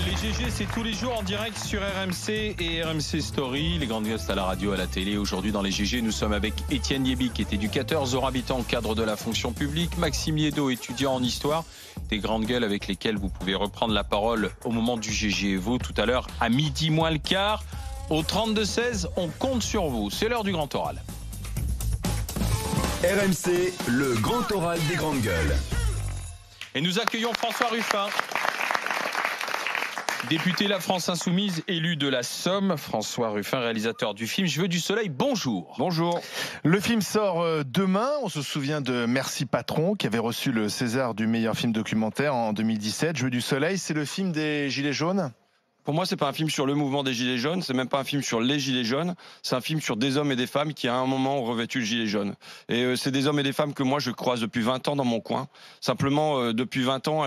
Les GG, c'est tous les jours en direct sur RMC et RMC Story. Les grandes gueules à la radio, à la télé. Aujourd'hui, dans les GG, nous sommes avec Étienne Yébi, qui est éducateur, Zora Habitant, cadre de la fonction publique, Maxime Liédo, étudiant en histoire. Des grandes gueules avec lesquelles vous pouvez reprendre la parole au moment du GG. Et vous, tout à l'heure, à midi moins le quart, au 32-16, on compte sur vous. C'est l'heure du grand oral. RMC, le grand oral des grandes gueules. Et nous accueillons François Ruffin. Député La France Insoumise, élu de la Somme. François Ruffin, réalisateur du film Je veux du soleil. Bonjour. Bonjour. Le film sort demain. On se souvient de Merci Patron, qui avait reçu le César du meilleur film documentaire en 2017. Je veux du soleil, c'est le film des Gilets jaunes ? Pour moi, c'est pas un film sur le mouvement des Gilets jaunes, c'est même pas un film sur les Gilets jaunes, c'est un film sur des hommes et des femmes qui, à un moment, ont revêtu le gilet jaune. Et c'est des hommes et des femmes que moi, je croise depuis 20 ans dans mon coin. Simplement, depuis 20 ans,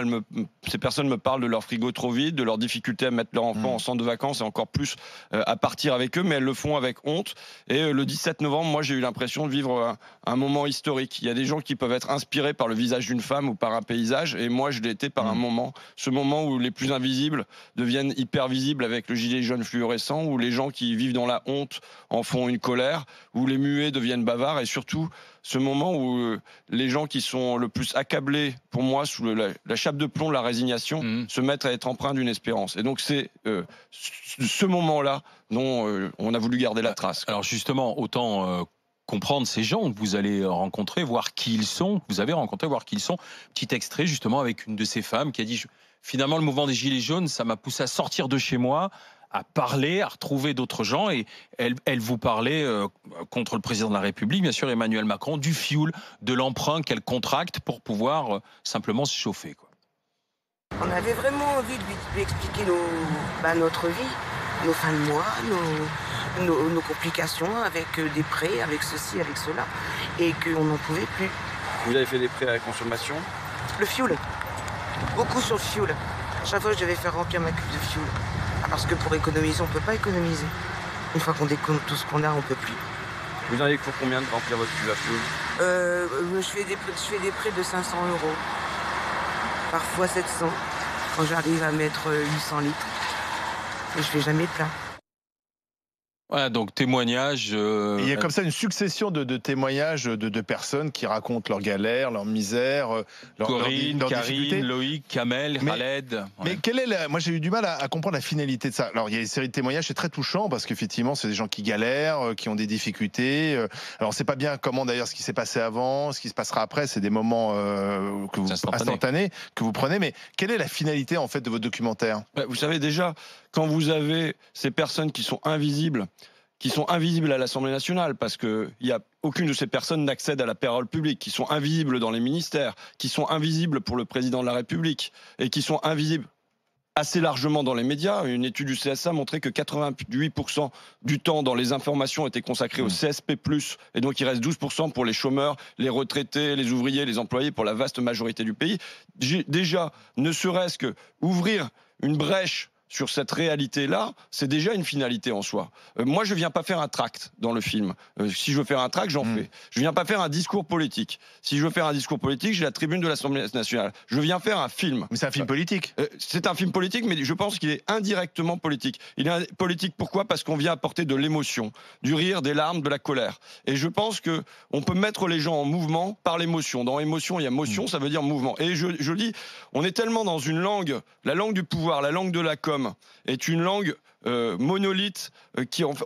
ces personnes me parlent de leur frigo trop vide, de leur difficulté à mettre leur enfant en centre de vacances et encore plus à partir avec eux, mais elles le font avec honte. Et le 17 novembre, moi, j'ai eu l'impression de vivre un moment historique. Il y a des gens qui peuvent être inspirés par le visage d'une femme ou par un paysage, et moi, je l'ai été par un moment. Ce moment où les plus invisibles deviennent hyper visible avec le gilet jaune fluorescent, où les gens qui vivent dans la honte en font une colère, où les muets deviennent bavards, et surtout ce moment où les gens qui sont le plus accablés, pour moi, sous la chape de plomb de la résignation, se mettent à être empreints d'une espérance. Et donc c'est ce moment-là dont on a voulu garder la trace. Alors justement, autant comprendre ces gens que vous allez rencontrer, voir qui ils sont, que vous avez rencontré, voir qui ils sont. Petit extrait justement avec une de ces femmes qui a dit finalement le mouvement des Gilets jaunes, ça m'a poussé à sortir de chez moi, à parler, à retrouver d'autres gens, et elle vous parlait contre le président de la République, bien sûr Emmanuel Macron, du fioul, de l'emprunt qu'elle contracte pour pouvoir simplement se chauffer, quoi. On avait vraiment envie de lui expliquer notre vie, nos fins de mois, nos complications avec des prêts, avec ceci, avec cela, et qu'on n'en pouvait plus. Vous avez fait des prêts à la consommation ? Le fioul, beaucoup sur le fioul. Chaque fois, je devais faire remplir ma cuve de fioul. Parce que pour économiser, on ne peut pas économiser. Une fois qu'on décompte tout ce qu'on a, on ne peut plus. Vous en avez pour combien de remplir votre cuve à fioul ? Je fais des prêts de 500 €. Parfois 700, quand j'arrive à mettre 800 litres. Et je fais jamais plein. Voilà, donc témoignage. Il y a comme ça une succession de témoignages de personnes qui racontent leurs galères, leurs misères, Corinne, leurs Karine, difficultés. Loïc, Kamel, Khaled. Mais quelle est moi j'ai eu du mal à comprendre la finalité de ça. Alors il y a une série de témoignages, c'est très touchant parce qu'effectivement c'est des gens qui galèrent, qui ont des difficultés. Alors c'est pas bien comment d'ailleurs ce qui s'est passé avant, ce qui se passera après, c'est des moments instantanés que vous prenez. Mais quelle est la finalité en fait de votre documentaire ? Vous savez déjà, quand vous avez ces personnes qui sont invisibles à l'Assemblée nationale, parce que aucune de ces personnes n'accède à la parole publique, qui sont invisibles dans les ministères, qui sont invisibles pour le président de la République, et qui sont invisibles assez largement dans les médias. Une étude du CSA montrait que 88% du temps dans les informations était consacré au CSP+, et donc il reste 12% pour les chômeurs, les retraités, les ouvriers, les employés, pour la vaste majorité du pays. Déjà, ne serait-ce que ouvrir une brèche sur cette réalité-là, c'est déjà une finalité en soi. Moi, je viens pas faire un tract dans le film. Si je veux faire un tract, j'en fais. Je viens pas faire un discours politique. Si je veux faire un discours politique, j'ai la tribune de l'Assemblée nationale. Je viens faire un film. Mais c'est un film politique. C'est un film politique, mais je pense qu'il est indirectement politique. Il est politique pourquoi ? Parce qu'on vient apporter de l'émotion, du rire, des larmes, de la colère. Et je pense que on peut mettre les gens en mouvement par l'émotion. Dans émotion, il y a motion, ça veut dire mouvement. Et je dis, on est tellement dans une langue, la langue du pouvoir, la langue de la com, est une langue monolithe,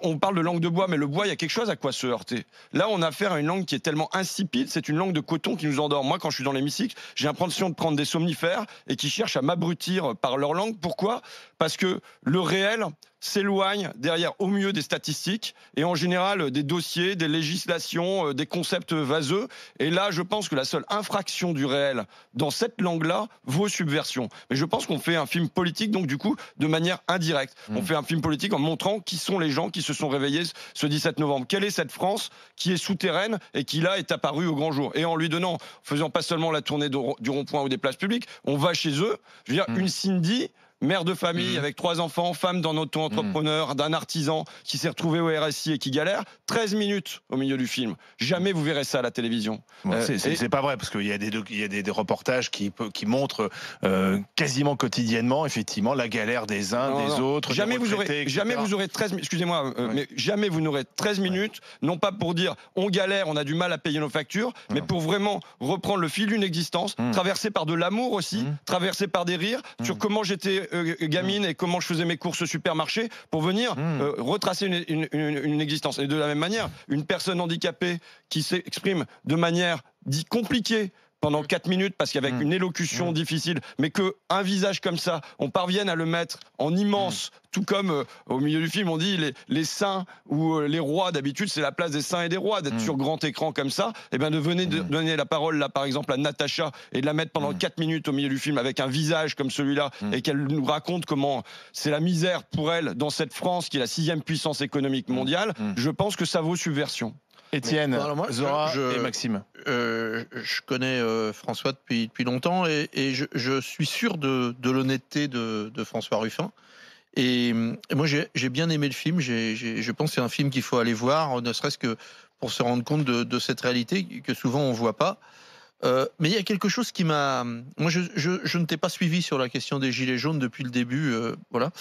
on parle de langue de bois, mais le bois, il y a quelque chose à quoi se heurter. Là, on a affaire à une langue qui est tellement insipide, c'est une langue de coton qui nous endort. Moi, quand je suis dans l'hémicycle, j'ai l'impression de prendre des somnifères et qui cherchent à m'abrutir par leur langue. Pourquoi ? Parce que le réel s'éloigne derrière au mieux des statistiques et en général des dossiers, des législations, des concepts vaseux. Et là, je pense que la seule infraction du réel dans cette langue-là vaut subversion. Mais je pense qu'on fait un film politique, donc du coup, de manière indirecte. On fait un film politique en montrant qui sont les gens qui se sont réveillés ce 17 novembre. Quelle est cette France qui est souterraine et qui là est apparue au grand jour ? Et en lui donnant, faisant pas seulement la tournée du rond-point ou des places publiques, on va chez eux. Je veux dire, une Cindy mère de famille Mmh. avec 3 enfants, femme d'un auto-entrepreneur, d'un artisan qui s'est retrouvé au RSI et qui galère. 13 minutes au milieu du film. Jamais vous verrez ça à la télévision. Bon, c'est pas vrai, parce qu'il y a des reportages qui montrent quasiment quotidiennement, effectivement, la galère des uns, Non, des non. autres. Jamais des vous retraités, aurez, etc. jamais vous aurez 13, excusez-moi, mais jamais vous n'aurez 13 minutes, non pas pour dire on galère, on a du mal à payer nos factures, mais pour vraiment reprendre le fil d'une existence, traversé par de l'amour aussi, traversé par des rires, sur comment j'étais gamine et comment je faisais mes courses au supermarché, pour venir retracer une existence. Et de la même manière, une personne handicapée qui s'exprime de manière dite compliquée pendant 4 minutes, parce qu'avec une élocution difficile, mais qu'un visage comme ça, on parvienne à le mettre en immense, tout comme au milieu du film, on dit les saints ou les rois, d'habitude, c'est la place des saints et des rois, d'être sur grand écran comme ça, et bien de venir donner la parole, là, par exemple, à Natacha, et de la mettre pendant 4 minutes au milieu du film, avec un visage comme celui-là, et qu'elle nous raconte comment c'est la misère pour elle, dans cette France, qui est la 6e puissance économique mondiale, je pense que ça vaut subversion. Étienne, Alors moi, Zora je- et Maxime. Je connais François depuis longtemps et je suis sûr de l'honnêteté de François Ruffin. Et moi, j'ai bien aimé le film. Je pense que c'est un film qu'il faut aller voir, ne serait-ce que pour se rendre compte de cette réalité que souvent on voit pas. Mais il y a quelque chose qui m'a... Moi, je ne t'ai pas suivi sur la question des Gilets jaunes depuis le début. Voilà.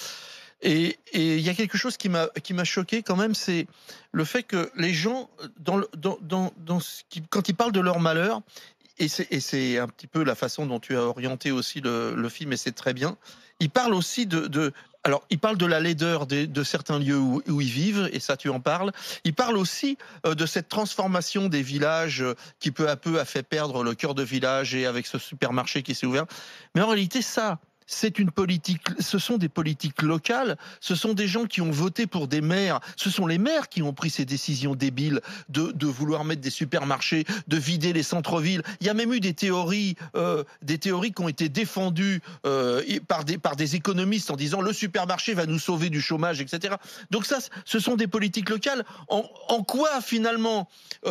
Et il y a quelque chose qui m'a choqué quand même, c'est le fait que les gens, quand ils parlent de leur malheur, et c'est un petit peu la façon dont tu as orienté aussi le film, et c'est très bien, ils parlent aussi alors, ils parlent de la laideur de certains lieux où ils vivent, et ça, tu en parles. Ils parlent aussi de cette transformation des villages qui, peu à peu, a fait perdre le cœur de village, et avec ce supermarché qui s'est ouvert. Mais en réalité, ça... C'est une politique, ce sont des politiques locales, ce sont des gens qui ont voté pour des maires, ce sont les maires qui ont pris ces décisions débiles de vouloir mettre des supermarchés, de vider les centres-villes. Il y a même eu des théories qui ont été défendues par des économistes en disant le supermarché va nous sauver du chômage, etc. Donc ça, ce sont des politiques locales. En quoi finalement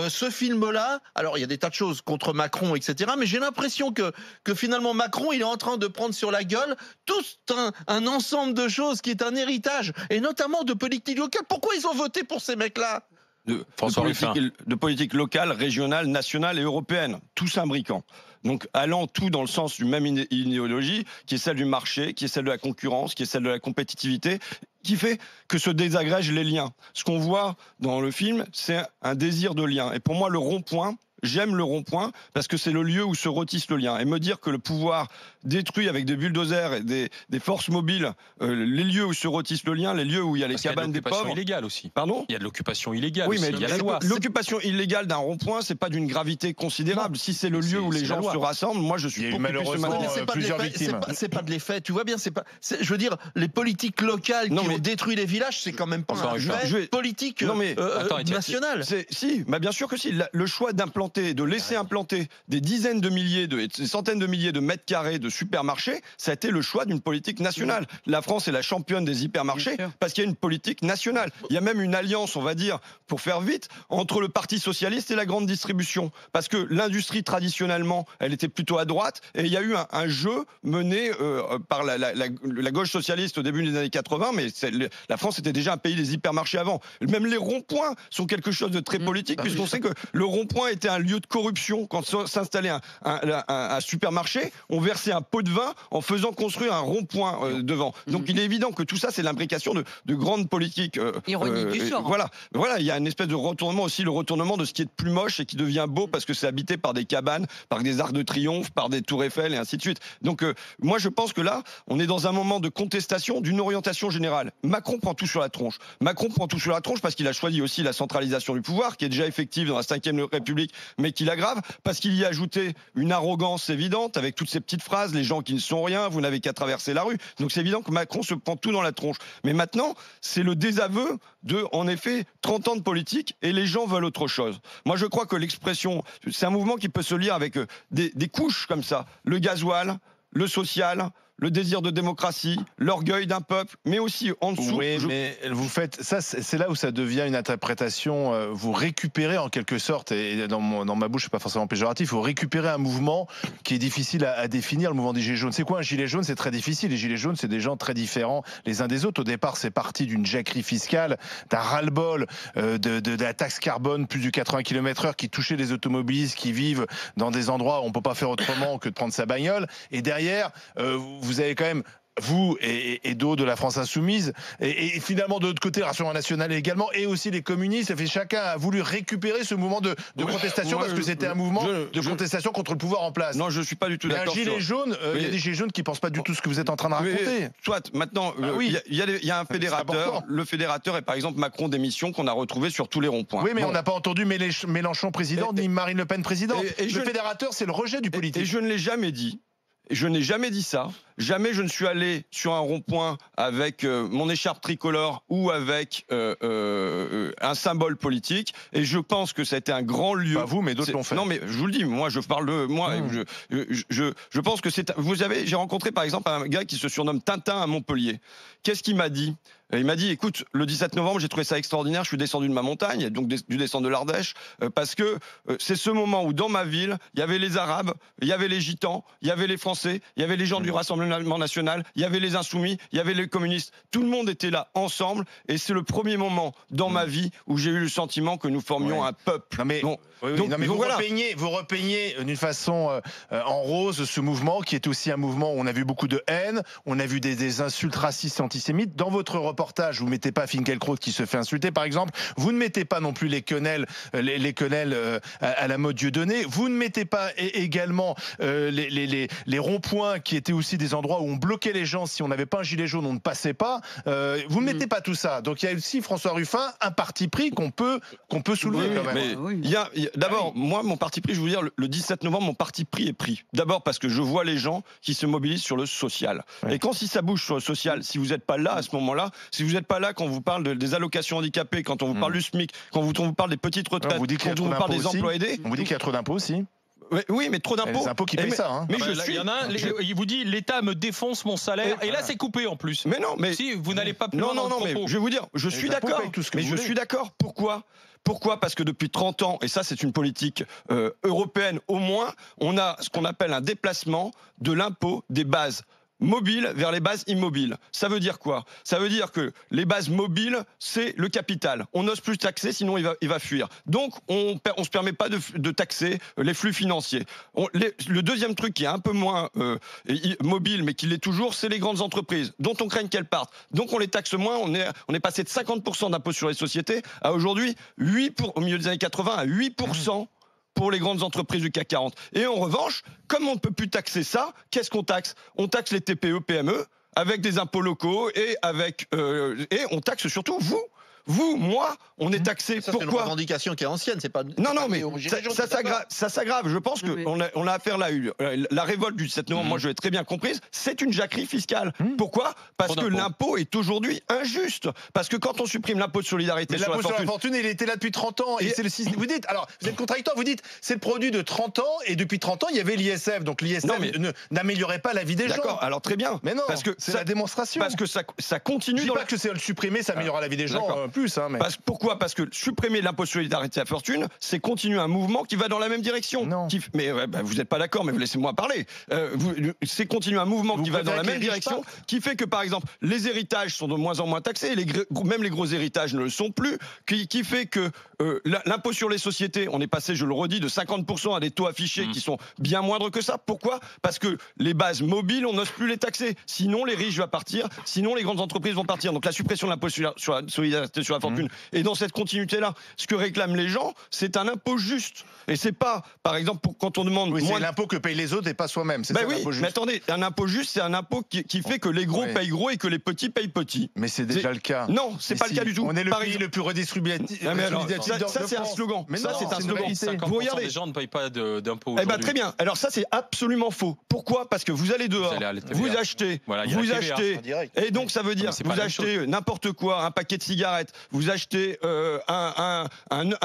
ce film-là, alors il y a des tas de choses contre Macron, etc. Mais j'ai l'impression que finalement Macron, il est en train de prendre sur la gueule tout un ensemble de choses qui est un héritage, et notamment de politique locale. Pourquoi ils ont voté pour ces mecs-là ? de Ruffin. politique locale, régionale, nationale et européenne, tout s'imbriquant. Donc allant tout dans le sens d'une même idéologie, qui est celle du marché, qui est celle de la concurrence, qui est celle de la compétitivité, qui fait que se désagrègent les liens. Ce qu'on voit dans le film, c'est un désir de lien. Et pour moi, le rond-point, j'aime le rond-point parce que c'est le lieu où se retisse le lien. Et me dire que le pouvoir détruit avec des bulldozers et des forces mobiles les lieux où se retisse le lien, les lieux où il y a les cabanes des pauvres. Illégale aussi. Pardon ? Il y a de l'occupation illégale. Oui, aussi. mais il y a la loi. l'occupation illégale d'un rond-point, c'est pas d'une gravité considérable. Si c'est le lieu où les c'est la gens loi. se rassemblent, moi je Il y suis a eu beaucoup plus malheureusement, humaniste. c'est pas plusieurs victimes. C'est pas de l'effet, tu vois bien. Je veux dire, les politiques locales qui ont détruit les villages, c'est quand même pas Enfin, un Ruffin. fait politique Attends, Étienne, national. Si, bah bien sûr que si. Le choix d'implanter, de laisser implanter des dizaines de milliers, des centaines de milliers de mètres carrés de supermarchés, ça a été le choix d'une politique nationale. La France est la championne des hypermarchés parce qu'il y a une politique nationale. Il y a même une alliance, on va dire, pour faire vite, entre le Parti socialiste et la grande distribution. Parce que l'industrie, traditionnellement, elle était plutôt à droite, et il y a eu un jeu mené par la gauche socialiste au début des années 80, mais la France était déjà un pays des hypermarchés avant. Même les ronds-points sont quelque chose de très politique, puisqu'on sait que le rond-point était un lieu de corruption. Quand s'installait un supermarché, on versait un pot de vin en faisant construire un rond-point devant. Donc il est évident que tout ça, c'est l'imbrication de grandes politiques. Ironie du sort. Voilà, il y a une espèce de retournement aussi, le retournement de ce qui est de plus moche et qui devient beau parce que c'est habité par des cabanes, par des arcs de triomphe, par des tours Eiffel et ainsi de suite. Donc moi je pense que là, on est dans un moment de contestation d'une orientation générale. Macron prend tout sur la tronche. Macron prend tout sur la tronche parce qu'il a choisi aussi la centralisation du pouvoir, qui est déjà effective dans la 5e République, mais qui l'aggrave, parce qu'il y a ajouté une arrogance évidente avec toutes ces petites phrases, les gens qui ne sont rien, vous n'avez qu'à traverser la rue. Donc c'est évident que Macron se prend tout dans la tronche. Mais maintenant, c'est le désaveu de, en effet, 30 ans de politique, et les gens veulent autre chose. Moi je crois que l'expression, c'est un mouvement qui peut se lire avec des couches comme ça. Le gasoil, le social, le désir de démocratie, l'orgueil d'un peuple, mais aussi en dessous. Oui, mais vous faites ça, c'est là où ça devient une interprétation. Vous récupérez en quelque sorte, et dans ma bouche, c'est pas forcément péjoratif. Vous récupérez un mouvement qui est difficile à définir, le mouvement des gilets jaunes. C'est quoi un gilet jaune? C'est très difficile. Les gilets jaunes, c'est des gens très différents les uns des autres. Au départ, c'est parti d'une jacquerie fiscale, d'un ras-le-bol de la taxe carbone, plus de 80 km/h qui touchait les automobilistes qui vivent dans des endroits où on peut pas faire autrement que de prendre sa bagnole. Et derrière, vous avez quand même vous et d'autres de la France insoumise, et finalement de l'autre côté, le Rassemblement national également, et aussi les communistes. Ça fait chacun a voulu récupérer ce mouvement de contestation parce que c'était un mouvement de contestation contre le pouvoir en place. Non, je suis pas du tout d'accord. Un gilet jaune, il y a des gilets jaunes qui pensent pas du tout ce que vous êtes en train de raconter. Soit maintenant, il y a un fédérateur. Le fédérateur est par exemple Macron d'émission qu'on a retrouvé sur tous les ronds-points. Oui, mais on n'a pas entendu Mélenchon président ni Marine Le Pen président. Le fédérateur, c'est le rejet du politique. Et je ne l'ai jamais dit. Je n'ai jamais dit ça. Jamais je ne suis allé sur un rond-point avec mon écharpe tricolore ou avec un symbole politique. Et je pense que ça a été un grand lieu. Pas vous, mais d'autres l'ont fait. Non, mais je vous le dis, moi, je parle de moi. Je pense que c'est. J'ai rencontré par exemple un gars qui se surnomme Tintin à Montpellier. Qu'est-ce qu'il m'a dit? Il m'a dit, écoute, le 17 novembre, j'ai trouvé ça extraordinaire. Je suis descendu de ma montagne, donc du descendre de l'Ardèche, parce que c'est ce moment où dans ma ville, il y avait les Arabes, il y avait les Gitans, il y avait les Français, il y avait les gens du Rassemblement national, il y avait les Insoumis, il y avait les communistes. Tout le monde était là ensemble, et c'est le premier moment dans ma vie où j'ai eu le sentiment que nous formions un peuple. Non mais, vous repeignez d'une façon en rose ce mouvement qui est aussi un mouvement où on a vu beaucoup de haine, on a vu des insultes racistes et antisémites. Dans votre reportage, vous mettez pas Finkielkraut qui se fait insulter, par exemple. Vous ne mettez pas non plus les quenelles, à la mode Dieudonné. Vous ne mettez pas également les ronds-points qui étaient aussi des endroits où on bloquait les gens. Si on n'avait pas un gilet jaune, on ne passait pas. Vous ne mettez pas tout ça. Donc il y a aussi, François Ruffin, un parti pris qu'on peut soulever quand même. Mais d'abord, moi, mon parti pris, je veux dire, le 17 novembre, mon parti pris est pris. D'abord parce que je vois les gens qui se mobilisent sur le social. Et quand si ça bouge sur le social, si vous n'êtes pas là à ce moment-là, si vous n'êtes pas là quand on vous parle des allocations handicapées, quand on vous parle du SMIC, quand on vous parle des petites retraites, quand on vous parle des emplois aidés. On vous dit qu'il y a trop d'impôts aussi. Oui, mais trop d'impôts. Les impôts qui payent ça. Hein. Mais il y en a un, il vous dit l'État me défonce mon salaire. Et là, c'est coupé en plus. Mais non, mais si vous n'allez pas plus loin. Non, mais je vais vous dire, je suis d'accord. Mais je suis d'accord. Pourquoi? Parce que depuis 30 ans, et ça c'est une politique européenne au moins, on a ce qu'on appelle un déplacement de l'impôt des bases mobiles vers les bases immobiles. Ça veut dire quoi? Ça veut dire que les bases mobiles, c'est le capital. On n'ose plus taxer, sinon il va fuir. Donc, on se permet pas de taxer les flux financiers. Le deuxième truc qui est un peu moins mobile, mais qui l'est toujours, c'est les grandes entreprises, dont on craint qu'elles partent. Donc, on les taxe moins. On est passé de 50% d'impôt sur les sociétés à aujourd'hui, au milieu des années 80, à 8%. Pour les grandes entreprises du CAC 40. Et en revanche, comme on ne peut plus taxer ça, qu'est-ce qu'on taxe? On taxe les TPE, PME, avec des impôts locaux et on taxe surtout vous, moi, on est taxé. Ça, pourquoi? C'est une revendication qui est ancienne, c'est pas. Non, mais ça s'aggrave. Je pense qu'on a affaire là. La révolte du 7 novembre, moi je l'ai très bien comprise, c'est une jacquerie fiscale. Pourquoi? Parce que l'impôt est aujourd'hui injuste. Parce que quand on supprime l'impôt de solidarité sur la fortune, il était là depuis 30 ans. Et c'est le 6. Vous dites, alors, vous êtes contradictoire, vous dites, c'est le produit de 30 ans, et depuis 30 ans, il y avait l'ISF. Donc l'ISF n'améliorait pas la vie des gens. D'accord, alors très bien. Mais non, parce que c'est la démonstration. Parce que ça continue. Je dis pas que c'est le supprimer, ça améliorera la vie des gens. Plus, hein, mais... Pourquoi? Parce que supprimer l'impôt de solidarité à fortune, c'est continuer un mouvement qui va dans la même direction. Non. Mais vous n'êtes pas d'accord, mais vous laissez-moi parler. C'est continuer un mouvement qui va dans la même direction, qui fait que, par exemple, les héritages sont de moins en moins taxés, même les gros héritages ne le sont plus, qui fait que l'impôt sur les sociétés, on est passé, je le redis, de 50% à des taux affichés qui sont bien moindres que ça. Pourquoi? Parce que les bases mobiles, on n'ose plus les taxer. Sinon, les riches vont partir, sinon les grandes entreprises vont partir. Donc la suppression de l'impôt sur la solidarité sur la fortune. Et dans cette continuité-là, ce que réclament les gens, c'est un impôt juste. Et c'est pas, par exemple, quand on demande... Oui, c'est l'impôt que payent les autres et pas soi-même. C'est oui, mais attendez, un impôt juste, c'est un impôt qui fait que les gros payent gros et que les petits payent petits. Mais c'est déjà le cas. Non, c'est pas le cas du tout. On est le pays le plus redistributif. Ça, c'est un slogan. Mais ça, c'est un slogan. 50% des gens ne payent pas d'impôts. Eh ben très bien. Alors ça, c'est absolument faux. Pourquoi? Parce que vous allez dehors, vous achetez, et donc ça veut dire vous achetez n'importe quoi, un paquet de cigarettes, vous achetez un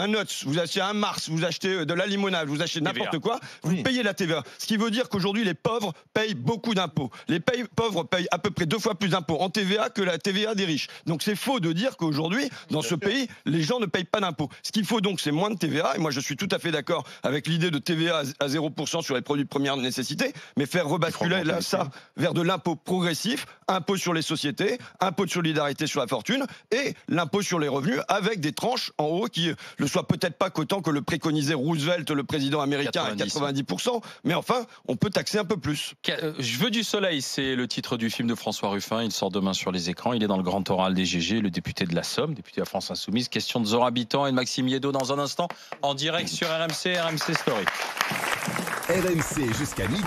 Nuts, vous achetez un Mars, vous achetez de la limonade, vous achetez n'importe quoi, vous payez la TVA. Ce qui veut dire qu'aujourd'hui, les pauvres payent beaucoup d'impôts. Les pauvres payent à peu près 2 fois plus d'impôts en TVA que la TVA des riches. Donc c'est faux de dire qu'aujourd'hui, dans ce pays, les gens ne payent pas d'impôts. Ce qu'il faut donc, c'est moins de TVA. Et moi, je suis tout à fait d'accord avec l'idée de TVA à 0% sur les produits de première nécessité, mais faire rebasculer ça vers de l'impôt progressif, impôt sur les sociétés, impôt de solidarité sur la fortune et l'impôt sur les revenus avec des tranches en haut qui ne soient peut-être pas qu'autant que le préconisait Roosevelt, le président américain, à 90%, mais enfin, on peut taxer un peu plus. Je veux du soleil, c'est le titre du film de François Ruffin. Il sort demain sur les écrans. Il est dans le grand oral des GG, le député de la Somme, député à France Insoumise. Question de Zora Habitant et de Maxime Yeddo dans un instant, en direct sur RMC, RMC Story. RMC jusqu'à midi.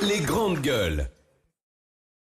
Les grandes gueules.